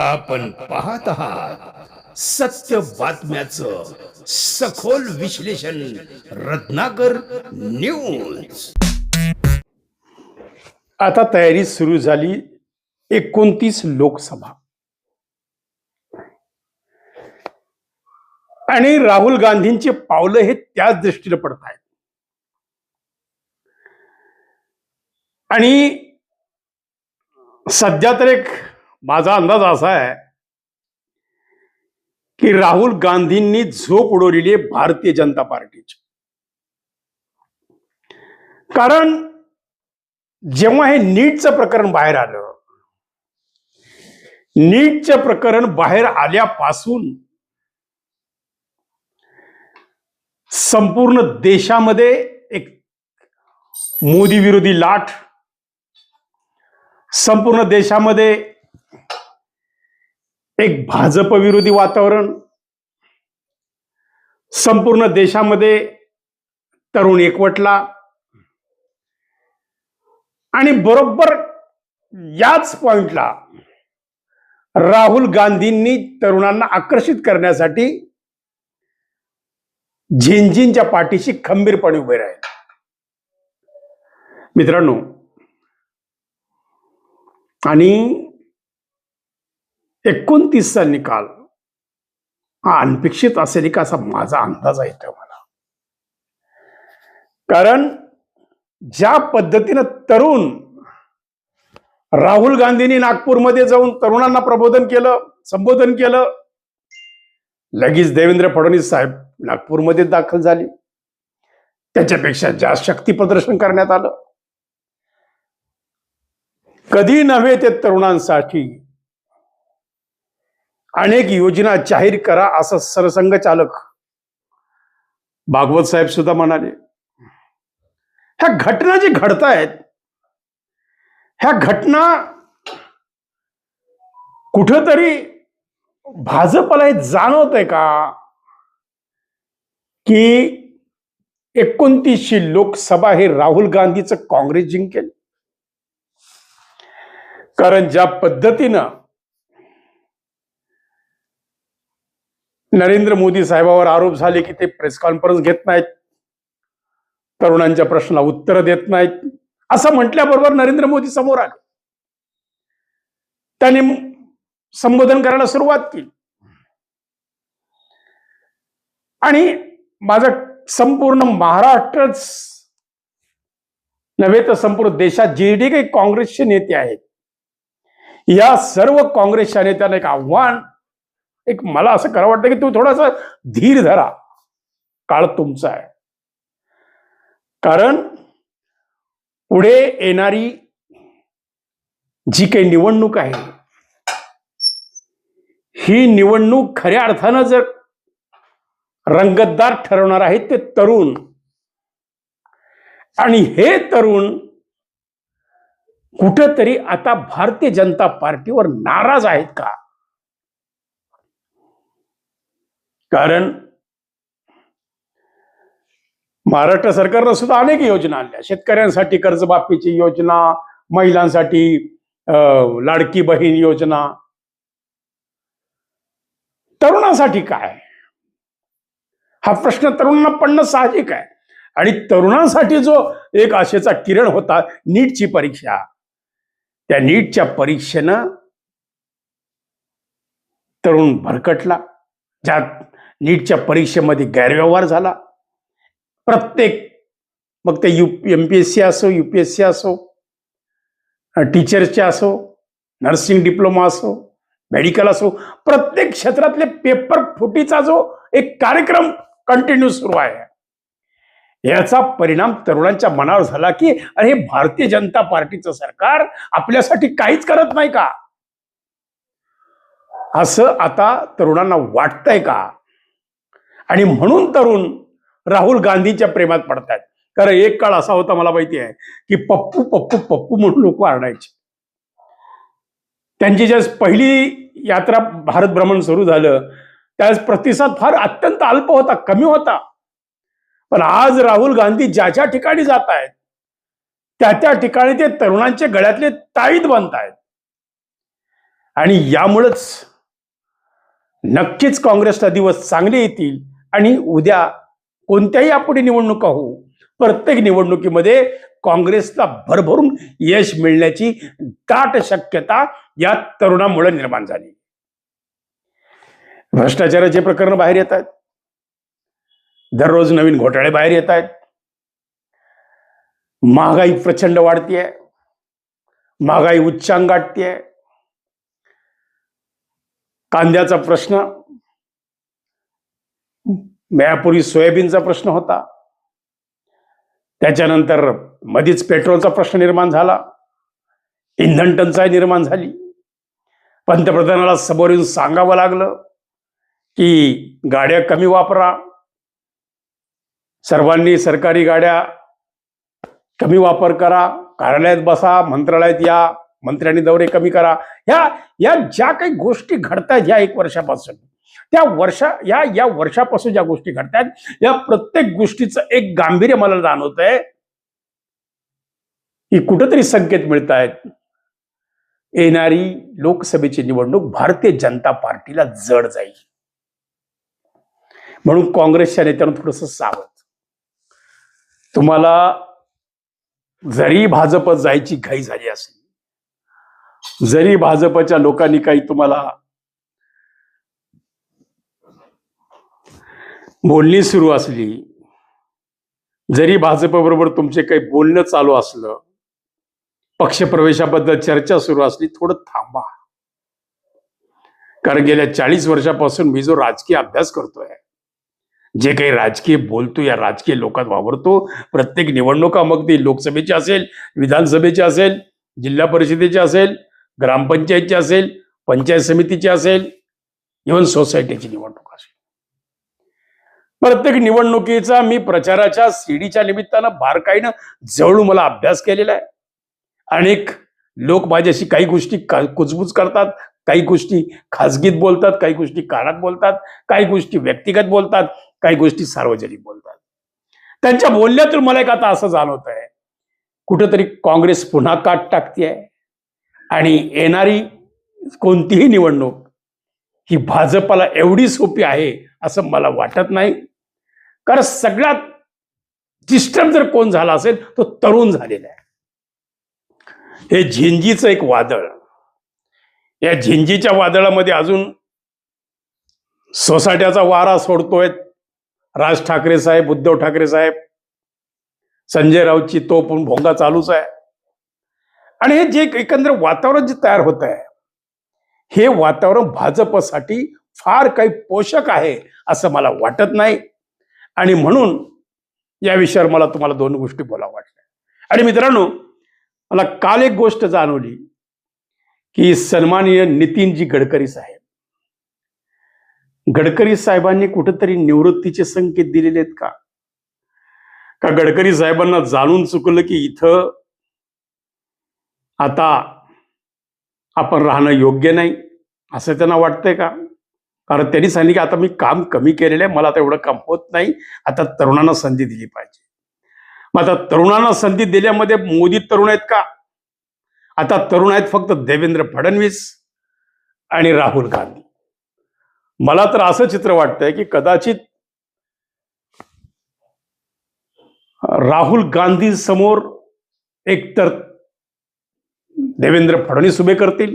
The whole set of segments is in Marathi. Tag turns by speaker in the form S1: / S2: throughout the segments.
S1: आपण पाहत आहात सत्य बातम्याचं सखोल विश्लेषण रत्नाकर न्यूज।
S2: आता तयारी सुरू झाली 29 लोकसभा आणि राहुल गांधींची पावलं हे त्याच दृष्टीने पडत आहेत। आणि सध्या तर एक माझा अंदाज असा आहे की राहुल गांधींनी झोप उडवलेली आहे भारतीय जनता पार्टीची। कारण जेव्हा हे नीटचं प्रकरण बाहेर आलं, नीटचं प्रकरण बाहेर आल्यापासून संपूर्ण देशामध्ये एक मोदी विरोधी लाट, संपूर्ण देशामध्ये एक भाजप विरोधी वातावरण, संपूर्ण देशामध्ये तरुण एकवटला आणि बरोबर याच पॉइंटला राहुल गांधींनी तरुणांना आकर्षित करण्यासाठी झिंझिंच्या पाठीशी खंबीरपणे उभे राहिले। मित्रांनो, आणि 29चा निकाल हा अनपेक्षित असेल का असा माझा अंदाज आहे मला। कारण ज्या पद्धतीनं तरुण राहुल गांधींनी नागपूरमध्ये जाऊन तरुणांना संबोधन केलं, लगेच देवेंद्र फडणवीस साहेब नागपूरमध्ये दाखल झाले, त्याच्यापेक्षा जास्त शक्ती प्रदर्शन करण्यात आलं। कधी नव्हे ते तरुणांसाठी अनेक योजना जाहीर करा असं सरसंघचालक भागवत साहेब सुद्धा म्हणाले। ह्या घटना जे घडतायत, ह्या घटना कुठेतरी भाजपला हे जाणवतंय का की 29ची लोकसभा हे राहुल गांधीचं काँग्रेस जिंकेल? कारण ज्या पद्धतीनं नरेंद्र मोदी साहेबांवर आरोप झाले की ते प्रेस कॉन्फरन्स घेत नाहीत, तरुणांच्या प्रश्नाला उत्तर देत नाहीत, असं म्हटल्याबरोबर नरेंद्र मोदी समोर आले, त्यांनी संबोधन करायला सुरुवात केली। आणि माझं संपूर्ण महाराष्ट्रच नव्हे तर संपूर्ण देशात जे काही काँग्रेसचे नेते आहेत, या सर्व काँग्रेसच्या नेत्यांना एक आव्हान, एक मला असं खरं वाटतं की तू थोडासा धीर धरा, काळ तुमचा आहे। कारण पुढे येणारी जी काही निवडणूक आहे, ही निवडणूक खऱ्या अर्थानं जर रंगतदार ठरवणार आहेत ते तरुण, आणि हे तरुण कुठेतरी आता भारतीय जनता पार्टीवर नाराज आहेत का? कारण महाराष्ट्र सरकारनं सुद्धा अनेक योजना आणल्या, शेतकऱ्यांसाठी कर्जमाफीची योजना, महिलांसाठी लाडकी बहीण योजना, तरुणांसाठी काय? हा प्रश्न तरुणांना पडणं साहजिक आहे। आणि तरुणांसाठी जो एक आशेचा किरण होता नीटची परीक्षा, त्या नीटच्या परीक्षेनं तरुण भरकटला, ज्यात नीटच्या परीक्षेमध्ये गैरव्यवहार झाला। प्रत्येक, मग ते MPSC असो, UPSC असो, टीचर्सचे असो, नर्सिंग डिप्लोमा असो, मेडिकल असो, प्रत्येक क्षेत्रातले पेपर फुटीचा जो एक कार्यक्रम कंटिन्यू सुरू आहे, याचा परिणाम तरुणांच्या मनावर झाला की अरे, भारतीय जनता पार्टीचं सरकार आपल्यासाठी काहीच करत नाही का, असं आता तरुणांना वाटतंय का? आणि म्हणून तरुण राहुल गांधीच्या प्रेमात पडतात। कारण एक काळ असा होता, मला माहिती आहे, की पप्पू पप्पू पप्पू म्हणून लोक आरडायचे। त्यांची ज्यावेळेस पहिली यात्रा भारत भ्रमण सुरू झालं, त्यावेळेस प्रतिसाद फार अत्यंत अल्प होता, कमी होता। पण आज राहुल गांधी ज्या ज्या ठिकाणी जात आहेत, त्या त्या ठिकाणी ते तरुणांच्या गळ्यातले ताईत बनतायत। आणि यामुळेच नक्कीच काँग्रेसला दिवस चांगले येतील आणि उद्या कोणत्याही आपण निवडणुका होऊ, प्रत्येक निवडणुकीमध्ये काँग्रेसला भरभरून यश मिळण्याची दाट शक्यता या तरुणामुळे निर्माण झाली. भ्रष्टाचाराचे प्रकरण बाहेर येत आहेत, दररोज नवीन घोटाळे बाहेर येत आहेत, महागाई प्रचंड वाढतीये, महागाई उच्चांक गाठतीये. कांद्याचा प्रश्न, यापूर्वी सोयाबीनचा प्रश्न होता, त्याच्यानंतर मधीच पेट्रोलचा प्रश्न निर्माण झाला, इंधन टंचाई निर्माण झाली. पंतप्रधानाला समोर येऊन सांगावं लागलं की गाड्या कमी वापरा, सर्वांनी सरकारी गाड्या कमी वापर करा, कार्यालयात बसा, मंत्रालयात या, मंत्र्यांनी दौरे कमी करा. या ज्या काही गोष्टी घडतायत या एक वर्षापासून, या वर्षापासून ज्या गोष्टी घडतायत, या प्रत्येक गोष्टीचं एक गांभीर्य मला जाणवत आहे की कुठेतरी संकेत मिळत आहेत येणारी लोकसभेची निवडणूक भारतीय जनता पार्टीला जड जाईल. म्हणून काँग्रेसच्या नेत्यांना थोडंसं सावध. तुम्हाला जरी भाजप जायची घाई झाली असेल, जरी भाजपच्या लोकांनी काही तुम्हाला बोलणी सुरू असली, जरी भाजप बरोबर तुमचे काही बोलणं चालू असलं, पक्षप्रवेशाबद्दल चर्चा सुरू असली, थोडं थांबा. कारण गेल्या 40 वर्षापासून मी जो राजकीय अभ्यास करतोय, जे काही राजकीय बोलतो, या राजकीय लोकात वावरतो, प्रत्येक निवडणुका, मग ती लोकसभेची असेल, विधानसभेची असेल, जिल्हा परिषदेची असेल, ग्रामपंचायतची असेल, पंचायत समितीची असेल, इव्हन सोसायटीची निवडणूक असेल, प्रत्येक निवडणुकीचा मी प्रचाराच्या सीडीच्या निमित्तानं बारकाईनं जवळून मला अभ्यास केलेला आहे. अनेक लोक माझ्याशी काही गोष्टी कुजबूज करतात, काही गोष्टी खाजगीत बोलतात, काही गोष्टी कानात बोलतात, काही गोष्टी व्यक्तिगत बोलतात, काही गोष्टी सार्वजनिक बोलतात. त्यांच्या बोलण्यातून मला एक आता असं जाणवत आहे, कुठंतरी काँग्रेस पुन्हा काट टाकते आणि येणारी कोणतीही निवडणूक ही भाजपला एवढी सोपी आहे असं मला वाटत नाही. कारण सगळ्यात डिस्टर्ब जर कोण झाला असेल तो तरुण झालेला आहे. हे झिंजीचं एक वादळ, या झिंजीच्या वादळामध्ये अजून सोसाट्याचा वारा सोडतोय राज ठाकरे साहेब, उद्धव ठाकरे साहेब, संजय राऊतची तोप भोंगा चालूच आहे. आणि हे जे एकंदर वातावरण जे तयार होत आहे, हे वातावरण भाजपसाठी फार काही पोषक आहे असं मला वाटत नाही. आणि म्हणून या विषयावर मला तुम्हाला दोन गोष्टी बोलावं वाटल्या. आणि मित्रांनो, मला काल एक गोष्ट जाणवली की सन्माननीय नितीनजी गडकरी साहेब, गडकरी साहेबांनी कुठेतरी निवृत्तीचे संकेत दिलेले आहेत का? गडकरी साहेबांना जाणून चुकलं की इथं आता आपण राहणं योग्य नाही असं त्यांना वाटतंय का? कारण त्यांनी सांगितलं की आता मी काम कमी केलेलं आहे, मला आता एवढं काम होत नाही, आता तरुणांना संधी दिली पाहिजे. मग आता तरुणांना संधी दिल्यामध्ये मोदी तरुण आहेत का? आता तरुण आहेत फक्त देवेंद्र फडणवीस आणि राहुल गांधी. मला तर असं चित्र वाटतंय की कदाचित राहुल गांधी समोर एकतर देवेंद्र फडणवीस उभे करतील,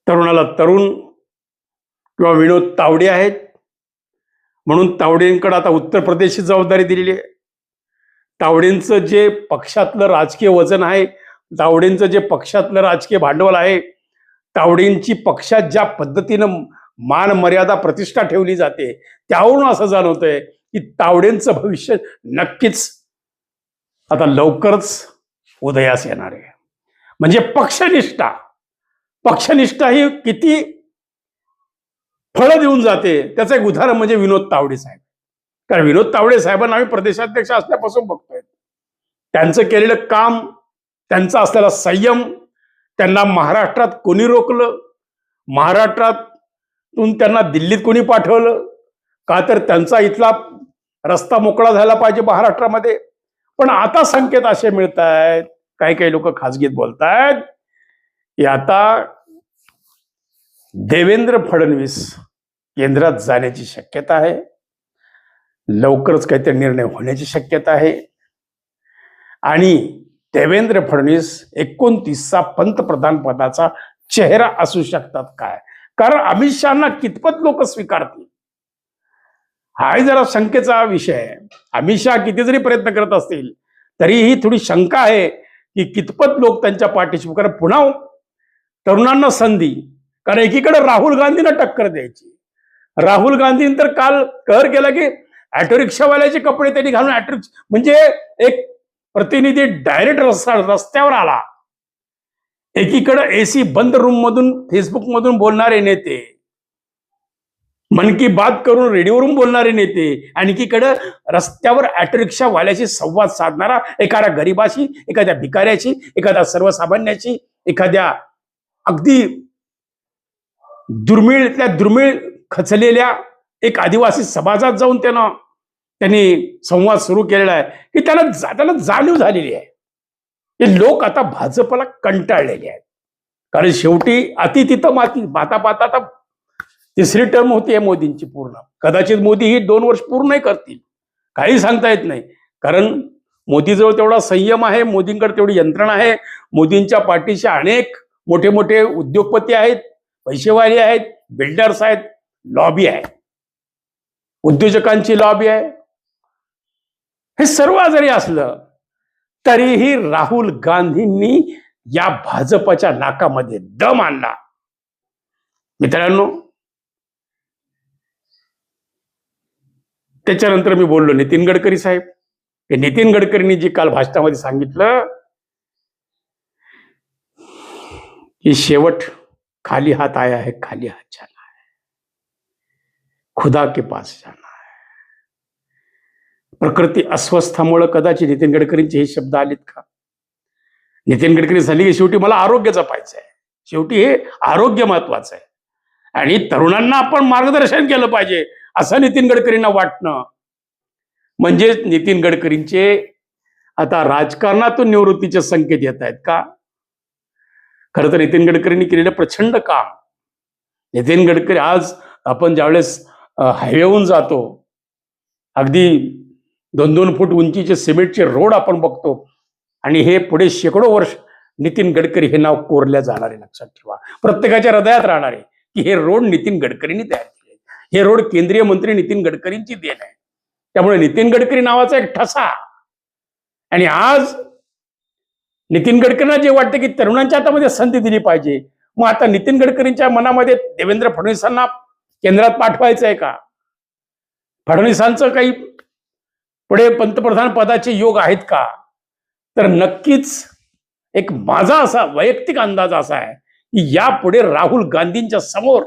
S2: तरुणाला तरुण किंवा विनोद तावडे आहेत, म्हणून तावडेंकडे आता उत्तर प्रदेशची जबाबदारी दिलेली आहे. तावडेंचं जे पक्षातलं राजकीय वजन आहे, तावडेंचं जे पक्षातलं राजकीय भांडवल आहे, तावडेंची पक्षात ज्या पद्धतीनं मान मर्यादा प्रतिष्ठा ठेवली जाते, त्यावरून असं जाणवतंय की तावडेंचं भविष्य नक्कीच आता लवकरच उदयास येणार आहे. म्हणजे पक्षनिष्ठा ही किती फळं देऊन जाते त्याचं एक उदाहरण म्हणजे विनोद तावडे साहेब. कारण विनोद तावडे साहेबांना आम्ही प्रदेशाध्यक्ष असल्यापासून बघतोय. त्यांचं केलेलं काम, त्यांचा असलेला संयम, त्यांना महाराष्ट्रात कोणी रोखलं, महाराष्ट्रातून त्यांना दिल्लीत कोणी पाठवलं का, तर त्यांचा इथला रस्ता मोकळा झाला पाहिजे महाराष्ट्रामध्ये. पण आता संकेत असे मिळत आहेत, काही लोक खाजगीत बोलतायत की आता देवेंद्र फडणवीस केंद्रात जाण्याची शक्यता आहे. लवकरच काहीतरी निर्णय होण्याची शक्यता आहे. आणि देवेंद्र फडणवीस 29चा पंतप्रधान पदाचा चेहरा असू शकतात काय? कारण अमित शहाना कितपत लोक स्वीकारतील हा जरा शंकेचा विषय आहे. अमित शहा किती जरी प्रयत्न करत असतील तरीही थोडी शंका आहे की कितपत लोक त्यांच्या पाठीशी. कारण पुन्हा तरुणांना संधी, कारण एकीकडे राहुल गांधींना टक्कर द्यायची. राहुल गांधींनी तर काल कहर केला की ऑटो रिक्षावाल्याचे कपडे त्यांनी घालून म्हणजे एक प्रतिनिधी डायरेक्ट रस्त्यावर आला. एकीकडे एसी बंद रूम मधून फेसबुक मधून बोलणारे नेते, मन की बात करून रेडिओवरून बोलणारे नेते, आणि एकीकडे रस्त्यावर ऑटो रिक्षावाल्याशी संवाद साधणारा एखाद्या गरीबाशी, एखाद्या भिकाऱ्याची, एखाद्या सर्वसामान्याची, एखाद्या अगदी दुर्मिळ खचलेल्या एक आदिवासी समाजात जाऊन त्यांनी संवाद सुरू केलेला आहे की त्याला जाणीव झालेली आहे की लोक आता भाजपला कंटाळलेले आहेत. कारण शेवटी अति तिथं माती, पाता पाता आता 3री टर्म होती आहे मोदींची पूर्ण. कदाचित मोदी ही 2 वर्ष पूर्ण करतील, काही सांगता येत नाही. कारण मोदीजवळ तेवढा संयम आहे, मोदींकडे तेवढी यंत्रणा आहे. मोदींच्या पाठीशी अनेक मोठे मोठे उद्योगपती आहेत, पैसेवाले आहेत, बिल्डर्स आहेत, लॉबी आहे, उद्योजकांची लॉबी आहे. हे सर्व जरी असलं तरीही राहुल गांधींनी या भाजपच्या नाकामध्ये दम आणला. मित्रांनो, त्याच्यानंतर मी बोललो नितीन गडकरी साहेब. नितीन गडकरींनी जी काल भाषणामध्ये सांगितलं की शेवट खाली हात आया है, खाली हात जाना है, खुदा के पास जाना है. प्रकृती अस्वस्थामुळे कदाचित नितीन गडकरींचे हे शब्द आलेत का? नितीन गडकरी झाली की शेवटी मला आरोग्य जपायचं आहे, शेवटी हे आरोग्य महत्वाचं आहे आणि तरुणांना आपण मार्गदर्शन केलं पाहिजे असं नितीन गडकरींना वाटणं म्हणजे नितीन गडकरींचे आता राजकारणातून निवृत्तीचे संकेत येत आहेत का? खरं तर नितीन गडकरींनी केलेलं प्रचंड काम. नितीन गडकरी आज आपण ज्यावेळेस हायवेहून जातो, अगदी 2-2 फूट उंचीचे सिमेंटचे रोड आपण बघतो आणि हे पुढे शेकडो वर्ष नितीन गडकरी हे नाव कोरल्या जाणारे. लक्षात ठेवा, प्रत्येकाच्या हृदयात राहणारे की हे रोड नितीन गडकरींनी तयार केले, हे रोड केंद्रीय मंत्री नितीन गडकरींची देण आहे. त्यामुळे नितीन गडकरी नावाचा एक ठसा. आणि आज नितीन गडकरींना जे वाटतं की तरुणांच्या हातामध्ये संधी दिली पाहिजे, मग आता नितीन गडकरींच्या मनामध्ये देवेंद्र फडणवीसांना केंद्रात पाठवायचं आहे का? फडणवीसांचं काही पुढे पंतप्रधान पदाचे योग आहेत का? तर नक्कीच एक माझा असा वैयक्तिक अंदाज असा आहे की यापुढे राहुल गांधींच्या समोर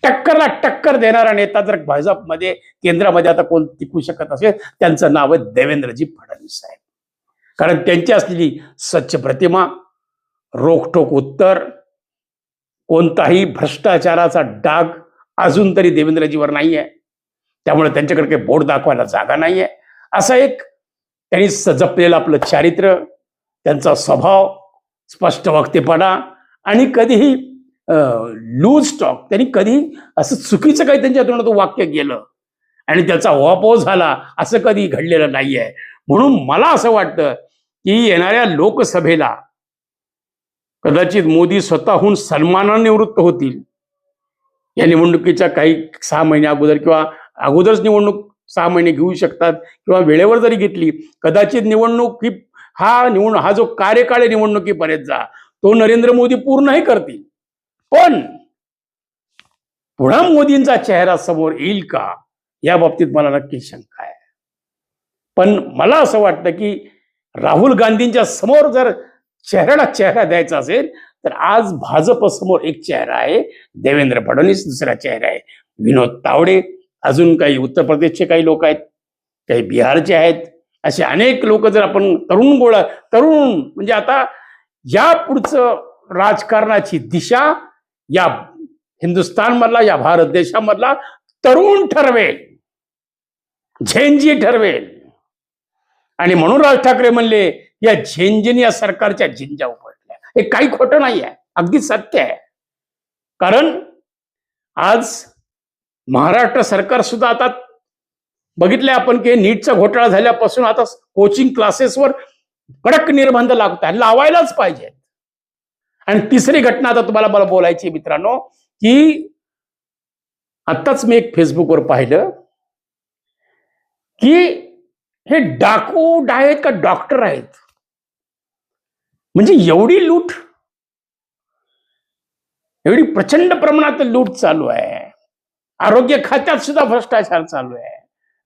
S2: टक्करला टक्कर देणारा नेता जर भाजपमध्ये केंद्रामध्ये आता कोण टिकू शकत असेल त्यांचं नाव आहे देवेंद्रजी फडणवीस साहेब. कारण त्यांची असलेली स्वच्छ प्रतिमा, रोखठोक उत्तर, कोणताही भ्रष्टाचाराचा डाग अजून तरी देवेंद्रजीवर नाही आहे. त्यामुळे त्यांच्याकडे काही बोट दाखवायला जागा नाही आहे. असं एक त्यांनी जपलेलं आपलं चारित्र्य, त्यांचा स्वभाव, स्पष्ट वक्तेपणा आणि कधीही लूज टॉक, त्यांनी कधी असं चुकीचं काही त्यांच्या तोंडातून वाक्य गेलं आणि त्याचा उहापोह झाला असं कधी घडलेलं नाही आहे. म्हणून मला असं वाटतं की येणाऱ्या लोकसभेला कदाचित मोदी स्वतःहून सन्मानाने निवृत्त होतील. या निवडणुकीच्या काही 6 महिने अगोदर किंवा अगोदरच निवडणूक 6 महिने घेऊ शकतात किंवा वेळेवर जरी घेतली, कदाचित निवडणूक हा जो कार्यकाळ निवडणुकीपर्यंतचा तो नरेंद्र मोदी पूर्णही करतील. पण पुन्हा मोदींचा चेहरा समोर येईल का या बाबतीत मला नक्की शंका आहे. पण मला असं वाटतं की राहुल गांधींच्या समोर जर चेहऱ्याला चेहरा द्यायचा असेल तर आज भाजप समोर एक चेहरा आहे देवेंद्र फडणवीस, दुसरा चेहरा आहे विनोद तावडे, अजून काही उत्तर प्रदेशचे काही लोक आहेत, काही बिहारचे आहेत. असे अनेक लोक जर आपण तरुण म्हणजे आता या पुढचं राजकारणाची दिशा या हिंदुस्थानमधला, या भारत देशामधला तरुण ठरवेल, झेंजी ठरवेल. आणि म्हणून राज ठाकरे म्हणले या झेंजीने या सरकारच्या झिंजा उपटल्या. हे काही खोटं नाही आहे, अगदी सत्य आहे. कारण आज महाराष्ट्र सरकार सुद्धा आता बघितलंय आपण की नीटचा घोटाळा झाल्यापासून आता कोचिंग क्लासेसवर कडक निर्बंध लागतात, लावायलाच पाहिजे. आणि तिसरी घटना आता तुम्हाला मला बोलायची मित्रांनो, की आत्ताच मी एक फेसबुकवर पाहिलं की हे डाकू आहेत का डॉक्टर आहेत, म्हणजे एवढी लूट, एवढी प्रचंड प्रमाणात लूट चालू आहे. आरोग्य खात्यात सुद्धा भ्रष्टाचार चालू आहे.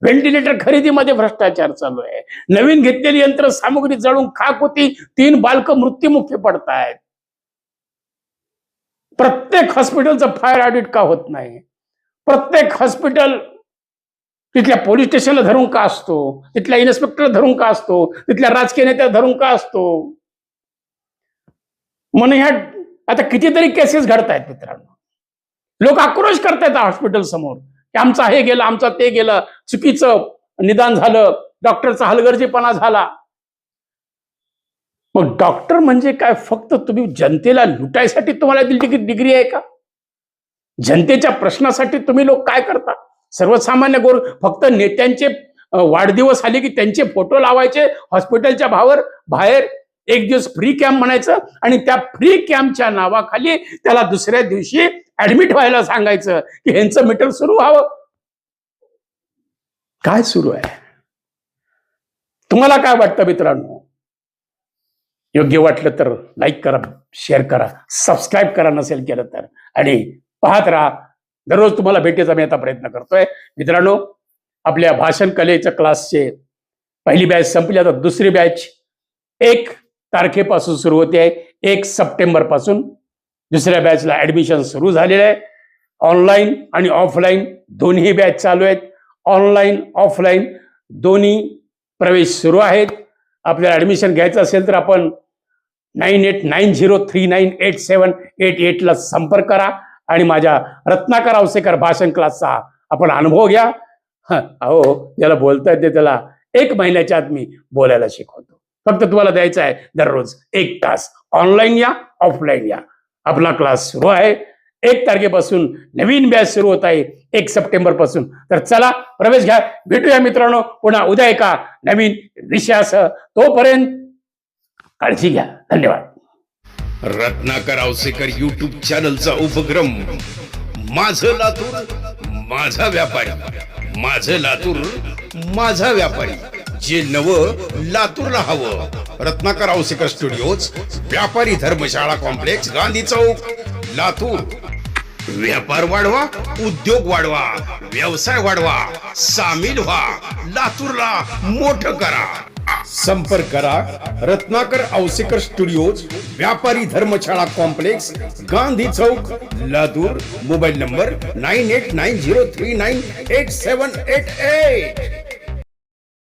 S2: व्हेंटिलेटर खरेदीमध्ये भ्रष्टाचार चालू आहे. नवीन घेतलेली यंत्रसामुग्री जळून खाक होती, 3 बालकं मृत्युमुखी पडतायत. प्रत्येक हॉस्पिटलचं फायर ऑडिट का होत नाही? प्रत्येक हॉस्पिटल तिथल्या पोलीस स्टेशनला धरून का असतो? तिथल्या इन्स्पेक्टर धरून का असतो? तिथल्या राजकीय नेत्या धरून का असतो? म्हणून ह्या आता कितीतरी केसेस घडतायत मित्रांनो. लोक आक्रोश करतायत हॉस्पिटल समोर की आमचं हे गेलं, आमचं ते गेलं, चुकीचं निदान झालं, डॉक्टरचा हलगर्जीपणा झाला. मग डॉक्टर म्हणजे काय? फक्त तुम्ही जनतेला लुटायसाठी तुम्हाला दिली डिग्री आहे का? जनतेच्या प्रश्नासाठी तुम्ही लोक काय करता? सर्वसामान्य फक्त नेत्यांचे वाढदिवस आले की त्यांचे फोटो लावायचे हॉस्पिटलच्या बाहेर, एक दिवस फ्री कॅम्प म्हणायचं आणि त्या फ्री कॅम्पच्या नावाखाली त्याला दुसऱ्या दिवशी ऍडमिट व्हायला सांगायचं की ह्यांचं मीटर सुरू व्हावं. काय सुरू आहे? तुम्हाला काय वाटतं मित्रांनो? योग्य वाटलं तर लाईक करा, शेअर करा, सबस्क्राईब करा नसेल केलं तर, आणि पाहत राहा. दररोज तुम्हाला भेटायचा मी आता प्रयत्न करतोय मित्रांनो. आपल्या भाषण कलेच्या क्लासचे पहिली बॅच संपली, आता दुसरी बॅच 1 तारखेपासून सुरू होते आहे. 1 सप्टेंबर पासून दुसऱ्या बॅचला ऍडमिशन सुरू झालेलं आहे. ऑनलाईन आणि ऑफलाईन दोन्ही बॅच चालू आहेत. ऑनलाईन ऑफलाईन दोन्ही प्रवेश सुरू आहेत. आपल्याला ऍडमिशन घ्यायचं असेल तर आपण 9890398788 ला संपर्क करा आणि माझ्या रत्नाकर औसेकर भाषण क्लासचा आपण अनुभव घ्या. अहो, ज्याला बोलता येते त्याला 1 महिन्याच्या आत मी बोलायला शिकवतो. फक्त तुम्हाला द्यायचं आहे दररोज 1 तास. ऑनलाईन या, ऑफलाईन या. आपला क्लास सुरू आहे. 1 तारखेपासून नवीन बॅच सुरू होत आहे, 1 सप्टेंबर पासून. तर चला प्रवेश घ्या. भेटूया मित्रांनो पुन्हा उद्या एका नवीन विषयासह. तोपर्यंत काळजी घ्या. धन्यवाद.
S1: रत्नाकर औसेकर युट्यूब चॅनलचा उपक्रम माझं लातूर माझा व्यापारी, माझं लातूर माझा व्यापारी. जे नवं लातूरला हवं. रत्नाकर औसेकर स्टुडिओज, व्यापारी धर्मशाळा कॉम्प्लेक्स, गांधी चौक, लातूर. व्यापार वाढवा, उद्योग वाढवा, व्यवसाय वाढवा, सामील व्हा, लातूरला मोठं करा. संपर्क करा रत्नाकर औसेकर स्टुडिओज, व्यापारी धर्मशाळा कॉम्प्लेक्स, गांधी चौक, लातूर. Mobile number 9890398788.